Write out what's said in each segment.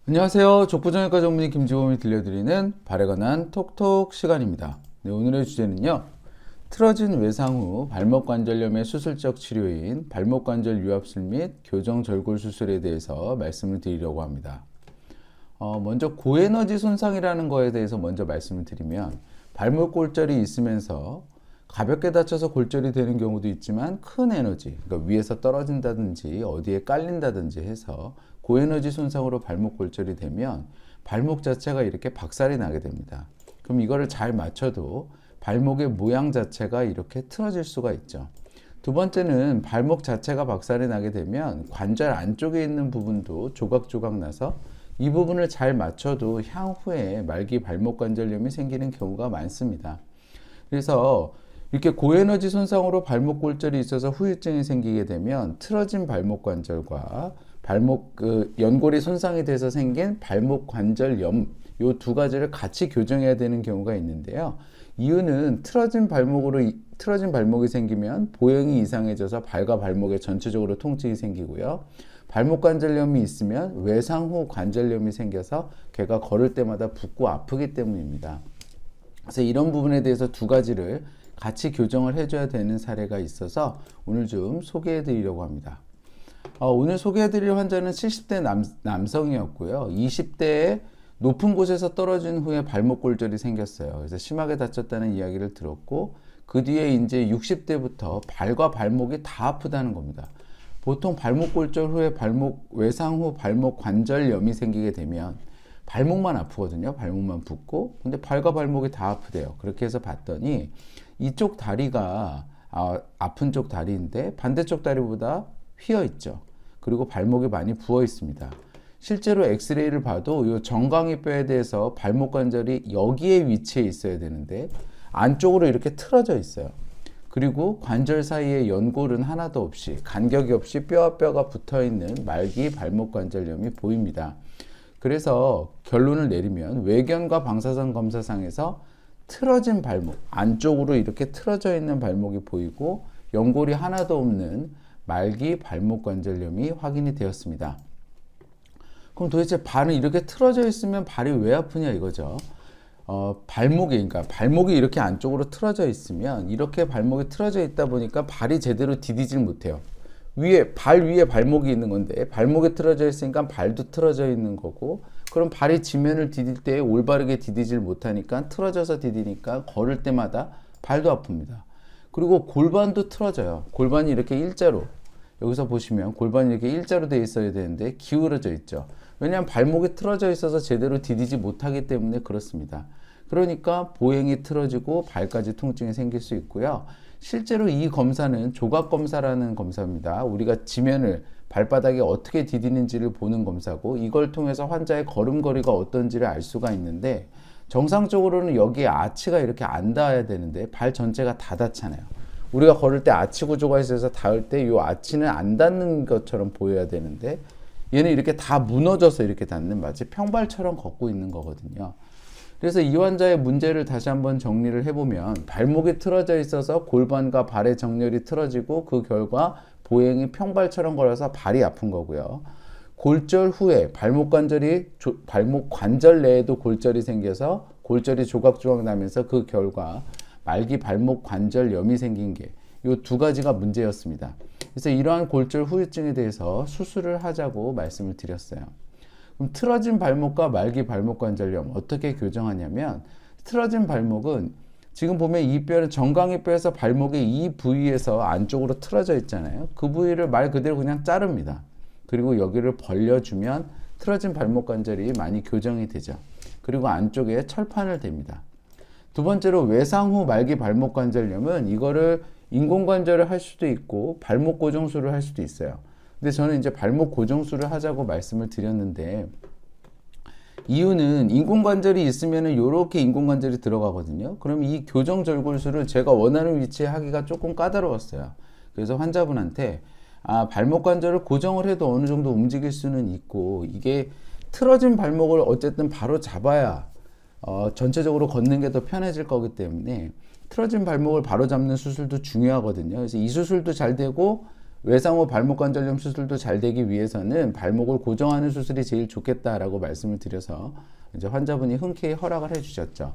안녕하세요. 족부정형과 전문의 김지범이 들려드리는 발에 관한 톡톡 시간입니다. 네, 오늘의 주제는요. 틀어진 외상 후 발목 관절염의 수술적 치료인 발목 관절 유압술 및 교정 절골 수술에 대해서 말씀을 드리려고 합니다. 먼저 고에너지 손상이라는 거에 대해서 먼저 말씀을 드리면 발목 골절이 있으면서 가볍게 다쳐서 골절이 되는 경우도 있지만 큰 에너지, 그러니까 위에서 떨어진다든지 어디에 깔린다든지 해서 고에너지 손상으로 발목 골절이 되면 발목 자체가 이렇게 박살이 나게 됩니다. 그럼 이거를 잘 맞춰도 발목의 모양 자체가 이렇게 틀어질 수가 있죠. 두 번째는 발목 자체가 박살이 나게 되면 관절 안쪽에 있는 부분도 조각조각 나서 이 부분을 잘 맞춰도 향후에 말기 발목 관절염이 생기는 경우가 많습니다. 그래서 이렇게 고에너지 손상으로 발목 골절이 있어서 후유증이 생기게 되면 틀어진 발목 관절과 발목 연골이 손상이 돼서 생긴 발목 관절염 이 두 가지를 같이 교정해야 되는 경우가 있는데요. 이유는 틀어진 발목이 생기면 보행이 이상해져서 발과 발목에 전체적으로 통증이 생기고요. 발목 관절염이 있으면 외상 후 관절염이 생겨서 걔가 걸을 때마다 붓고 아프기 때문입니다. 그래서 이런 부분에 대해서 두 가지를 같이 교정을 해줘야 되는 사례가 있어서 오늘 좀 소개해 드리려고 합니다. 오늘 소개해 드릴 환자는 70대 남성이었고요. 20대에 높은 곳에서 떨어진 후에 발목 골절이 생겼어요. 그래서 심하게 다쳤다는 이야기를 들었고 그 뒤에 이제 60대부터 발과 발목이 다 아프다는 겁니다. 보통 발목 골절 후에 외상 후 발목 관절염이 생기게 되면 발목만 아프거든요. 발목만 붓고. 근데 발과 발목이 다 아프대요. 그렇게 해서 봤더니 이쪽 다리가 아픈 쪽 다리인데 반대쪽 다리보다 휘어 있죠. 그리고 발목이 많이 부어 있습니다. 실제로 엑스레이를 봐도 이 정강이 뼈에 대해서 발목 관절이 여기에 위치해 있어야 되는데 안쪽으로 이렇게 틀어져 있어요. 그리고 관절 사이에 연골은 하나도 없이 간격이 없이 뼈와 뼈가 붙어 있는 말기 발목 관절염이 보입니다. 그래서 결론을 내리면 외견과 방사선 검사상에서 틀어진 발목, 안쪽으로 이렇게 틀어져 있는 발목이 보이고 연골이 하나도 없는 말기 발목 관절염이 확인이 되었습니다. 그럼 도대체 발은 이렇게 틀어져 있으면 발이 왜 아프냐 이거죠. 그러니까 발목이 이렇게 안쪽으로 틀어져 있으면 이렇게 발목이 틀어져 있다 보니까 발이 제대로 디디질 못해요. 발 위에 발목이 있는 건데 발목이 틀어져 있으니까 발도 틀어져 있는 거고 그럼 발이 지면을 디딜 때 올바르게 디디질 못하니까 틀어져서 디디니까 걸을 때마다 발도 아픕니다. 그리고 골반도 틀어져요. 골반이 이렇게 일자로 여기서 보시면 골반이 이렇게 일자로 되어 있어야 되는데 기울어져 있죠. 왜냐하면 발목이 틀어져 있어서 제대로 디디지 못하기 때문에 그렇습니다. 그러니까 보행이 틀어지고 발까지 통증이 생길 수 있고요. 실제로 이 검사는 조각검사라는 검사입니다. 우리가 지면을 발바닥에 어떻게 디디는지를 보는 검사고 이걸 통해서 환자의 걸음걸이가 어떤지를 알 수가 있는데 정상적으로는 여기에 아치가 이렇게 안 닿아야 되는데 발 전체가 다 닿잖아요. 우리가 걸을 때 아치 구조가 있어서 닿을 때 이 아치는 안 닿는 것처럼 보여야 되는데 얘는 이렇게 다 무너져서 이렇게 닿는 마치 평발처럼 걷고 있는 거거든요. 그래서 이 환자의 문제를 다시 한번 정리를 해보면 발목이 틀어져 있어서 골반과 발의 정렬이 틀어지고 그 결과 보행이 평발처럼 걸어서 발이 아픈 거고요. 골절 후에 발목 관절 내에도 골절이 생겨서 골절이 조각조각 나면서 그 결과 말기 발목 관절염이 생긴 게 이 두 가지가 문제였습니다. 그래서 이러한 골절 후유증에 대해서 수술을 하자고 말씀을 드렸어요. 그럼 틀어진 발목과 말기 발목 관절염 어떻게 교정하냐면 틀어진 발목은 지금 보면 이 뼈는 정강이 뼈에서 발목의 이 부위에서 안쪽으로 틀어져 있잖아요. 그 부위를 말 그대로 그냥 자릅니다. 그리고 여기를 벌려주면 틀어진 발목 관절이 많이 교정이 되죠. 그리고 안쪽에 철판을 댑니다. 두 번째로 외상 후 말기 발목 관절염은 이거를 인공관절을 할 수도 있고 발목 고정술을 할 수도 있어요. 근데 저는 이제 발목 고정술을 하자고 말씀을 드렸는데 이유는 인공관절이 있으면 이렇게 인공관절이 들어가거든요. 그럼 이 교정절골술을 제가 원하는 위치에 하기가 조금 까다로웠어요. 그래서 환자분한테 발목 관절을 고정을 해도 어느 정도 움직일 수는 있고 이게 틀어진 발목을 어쨌든 바로 잡아야 전체적으로 걷는 게 더 편해질 거기 때문에 틀어진 발목을 바로 잡는 수술도 중요하거든요. 그래서 이 수술도 잘 되고 외상후 발목 관절염 수술도 잘 되기 위해서는 발목을 고정하는 수술이 제일 좋겠다라고 말씀을 드려서 이제 환자분이 흔쾌히 허락을 해주셨죠.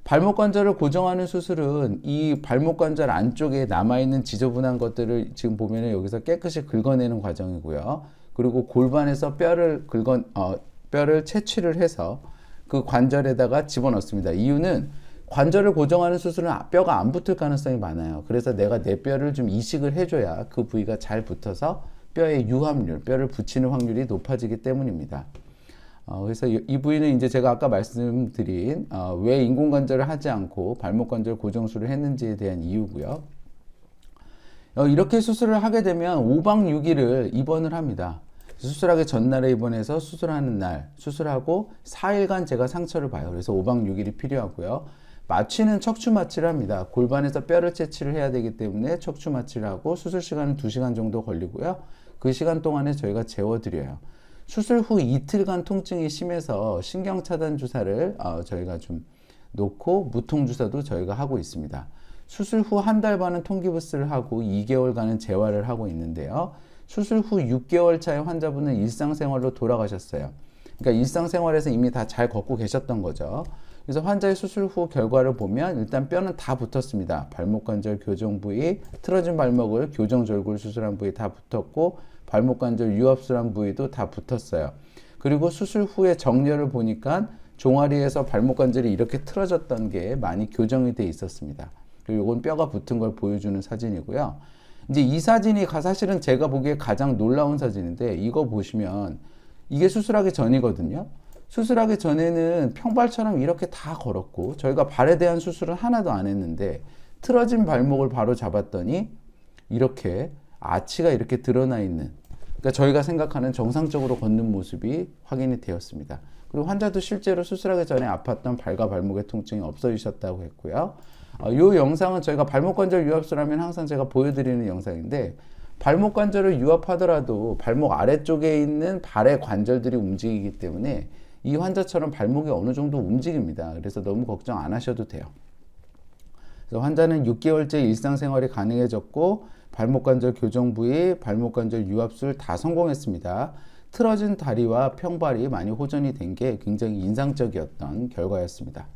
발목 관절을 고정하는 수술은 이 발목 관절 안쪽에 남아있는 지저분한 것들을 지금 보면은 여기서 깨끗이 긁어내는 과정이고요. 그리고 골반에서 뼈를 채취를 해서 그 관절에다가 집어넣습니다. 이유는 관절을 고정하는 수술은 뼈가 안 붙을 가능성이 많아요. 그래서 내가 내 뼈를 좀 이식을 해줘야 그 부위가 잘 붙어서 뼈의 유합률, 뼈를 붙이는 확률이 높아지기 때문입니다. 그래서 이 부위는 이제 제가 아까 말씀드린 왜 인공관절을 하지 않고 발목관절 고정술을 했는지에 대한 이유고요. 이렇게 수술을 하게 되면 5박 6일을 입원을 합니다. 수술하기 전날에 입원해서 수술하는 날 수술하고 4일간 제가 상처를 봐요. 그래서 5박 6일이 필요하고요. 마취는 척추 마취를 합니다. 골반에서 뼈를 채취를 해야 되기 때문에 척추 마취를 하고 수술 시간은 2시간 정도 걸리고요. 그 시간 동안에 저희가 재워드려요. 수술 후 이틀간 통증이 심해서 신경차단 주사를 저희가 좀 놓고 무통 주사도 저희가 하고 있습니다. 수술 후 한 달 반은 통기부스를 하고 2개월간은 재활을 하고 있는데요. 수술 후 6개월 차에 환자분은 일상생활로 돌아가셨어요. 그러니까 일상생활에서 이미 다 잘 걷고 계셨던 거죠. 그래서 환자의 수술 후 결과를 보면 일단 뼈는 다 붙었습니다. 발목관절 교정 부위, 틀어진 발목을 교정절골 수술한 부위 다 붙었고 발목관절 유압술한 부위도 다 붙었어요. 그리고 수술 후에 정렬을 보니까 종아리에서 발목관절이 이렇게 틀어졌던 게 많이 교정이 돼 있었습니다. 그리고 이건 뼈가 붙은 걸 보여주는 사진이고요. 이제 이 사진이 사실은 제가 보기에 가장 놀라운 사진인데 이거 보시면 이게 수술하기 전이거든요. 수술하기 전에는 평발처럼 이렇게 다 걸었고 저희가 발에 대한 수술은 하나도 안 했는데 틀어진 발목을 바로 잡았더니 이렇게 아치가 이렇게 드러나 있는, 그러니까 저희가 생각하는 정상적으로 걷는 모습이 확인이 되었습니다. 그리고 환자도 실제로 수술하기 전에 아팠던 발과 발목의 통증이 없어지셨다고 했고요. 이 영상은 저희가 발목관절 유압술하면 항상 제가 보여드리는 영상인데 발목 관절을 유압하더라도 발목 아래쪽에 있는 발의 관절들이 움직이기 때문에 이 환자처럼 발목이 어느 정도 움직입니다. 그래서 너무 걱정 안 하셔도 돼요. 그래서 환자는 6개월째 일상생활이 가능해졌고 발목 관절 교정 부위, 발목 관절 유압술 다 성공했습니다. 틀어진 다리와 평발이 많이 호전이 된 게 굉장히 인상적이었던 결과였습니다.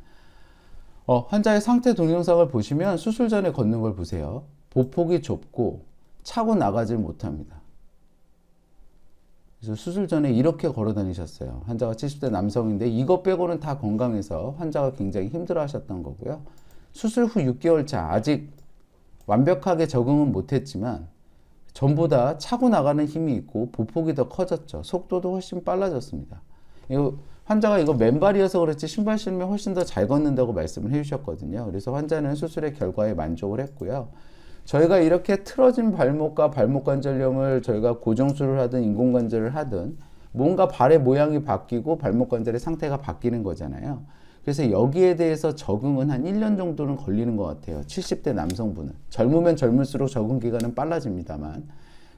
환자의 상태 동영상을 보시면 수술 전에 걷는 걸 보세요. 보폭이 좁고 차고 나가질 못합니다. 그래서 수술 전에 이렇게 걸어 다니셨어요. 환자가 70대 남성인데 이것 빼고는 다 건강해서 환자가 굉장히 힘들어 하셨던 거고요. 수술 후 6개월 차 아직 완벽하게 적응은 못했지만 전보다 차고 나가는 힘이 있고 보폭이 더 커졌죠. 속도도 훨씬 빨라졌습니다. 환자가 이거 맨발이어서 그렇지 신발 신으면 훨씬 더 잘 걷는다고 말씀을 해주셨거든요. 그래서 환자는 수술의 결과에 만족을 했고요. 저희가 이렇게 틀어진 발목과 발목관절염을 저희가 고정술을 하든 인공관절을 하든 뭔가 발의 모양이 바뀌고 발목관절의 상태가 바뀌는 거잖아요. 그래서 여기에 대해서 적응은 한 1년 정도는 걸리는 것 같아요. 70대 남성분은. 젊으면 젊을수록 적응 기간은 빨라집니다만.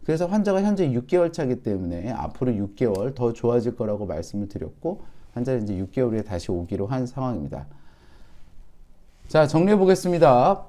그래서 환자가 현재 6개월 차이기 때문에 앞으로 6개월 더 좋아질 거라고 말씀을 드렸고 환자는 이제 6개월 후에 다시 오기로 한 상황입니다. 자, 정리해 보겠습니다.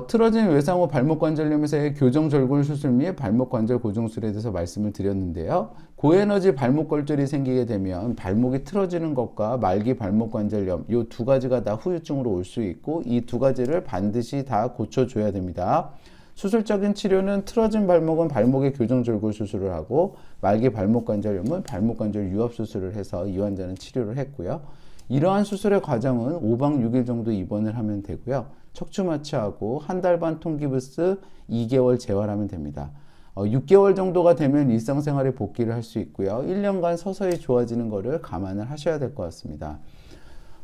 틀어진 외상후 발목관절염에서의 교정절골 수술 및 발목관절 고정술에 대해서 말씀을 드렸는데요. 고에너지 발목골절이 생기게 되면 발목이 틀어지는 것과 말기 발목관절염 이 두 가지가 다 후유증으로 올 수 있고 이 두 가지를 반드시 다 고쳐줘야 됩니다. 수술적인 치료는 틀어진 발목은 발목의 교정절골 수술을 하고 말기 발목관절염은 발목관절 유압 수술을 해서 이 환자는 치료를 했고요. 이러한 수술의 과정은 5박 6일 정도 입원을 하면 되고요. 척추 마취하고 한 달 반 통기부스 2개월 재활하면 됩니다. 6개월 정도가 되면 일상생활에 복귀를 할 수 있고요. 1년간 서서히 좋아지는 것을 감안을 하셔야 될 것 같습니다.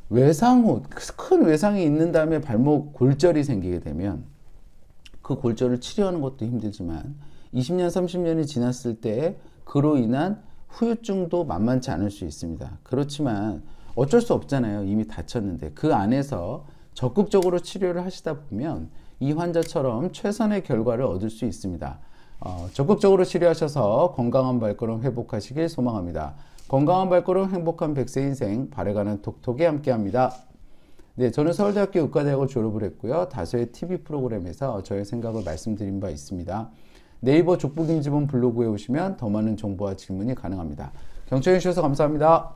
외상 후 큰 외상이 있는 다음에 발목 골절이 생기게 되면 그 골절을 치료하는 것도 힘들지만 20년, 30년이 지났을 때 그로 인한 후유증도 만만치 않을 수 있습니다. 그렇지만 어쩔 수 없잖아요. 이미 다쳤는데 그 안에서 적극적으로 치료를 하시다 보면 이 환자처럼 최선의 결과를 얻을 수 있습니다. 적극적으로 치료하셔서 건강한 발걸음 회복하시길 소망합니다. 건강한 발걸음 행복한 100세 인생 발해가는 톡톡에 함께합니다. 네, 저는 서울대학교 의과대학을 졸업을 했고요. 다수의 TV 프로그램에서 저의 생각을 말씀드린 바 있습니다. 네이버 족보김지범 블로그에 오시면 더 많은 정보와 질문이 가능합니다. 경청해 주셔서 감사합니다.